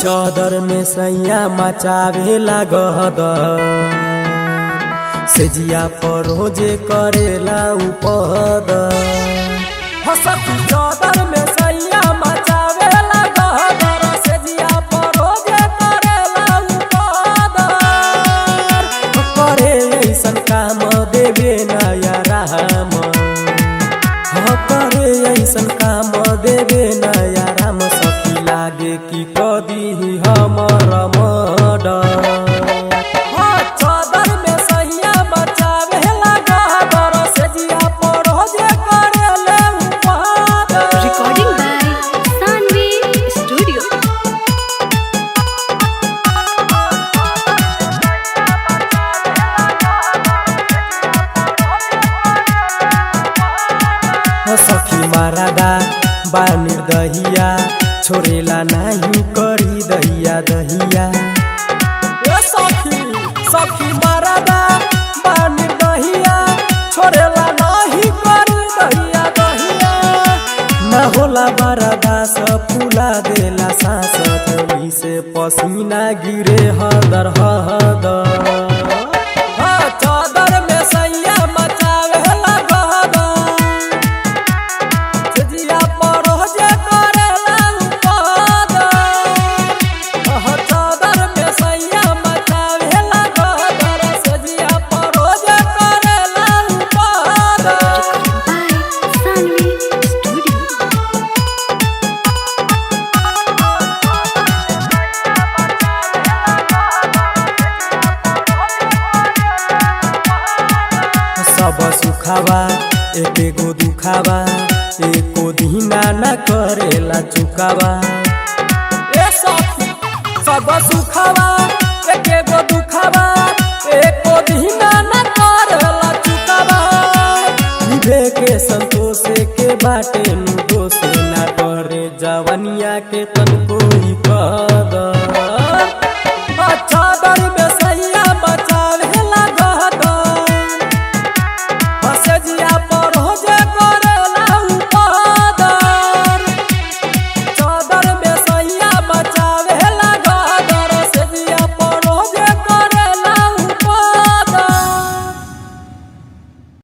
चादर में सैया मचावे लागद सेजिया पर रोजे करेला उपद। चादर में सैया मचावे लागद सेजिया पर रोजे करेला उपद। करे ऐसन काम देवे नया राम, करे ऐसन काम देवे नया राम। सखी लागे कि कदी हमर मर्डर। चादर में सैया मचावे लागद सेजिया पर रोजे करेला उपद। Recording by Sanvi Studio. सखी मारादा बा निर्दहिया छोड़ेला नहीं करी दहिया दहिया। सखी मारादा बा निर्दहिया छोड़ेला नहीं करी दहिया दहिया। न होला बरदा सब फूला देला सांस जमी से पसीना गिरे हदर हदर। चादर में सैया मचावे लागद सेजिया पर रोजे करेला उपद। चादर में सैया मचावे लागद सेजिया पर रोजे करेला उपद। By Sanvi Studio. सब सुखावा एकेगो दुखावा एको दीना न करेला चुकावा। सब सुखावा एकेगो दुखावा एको दीना न करेला चुकावा। विवे के संतोष के बाटे नु दोष ना करे जवनिया के तन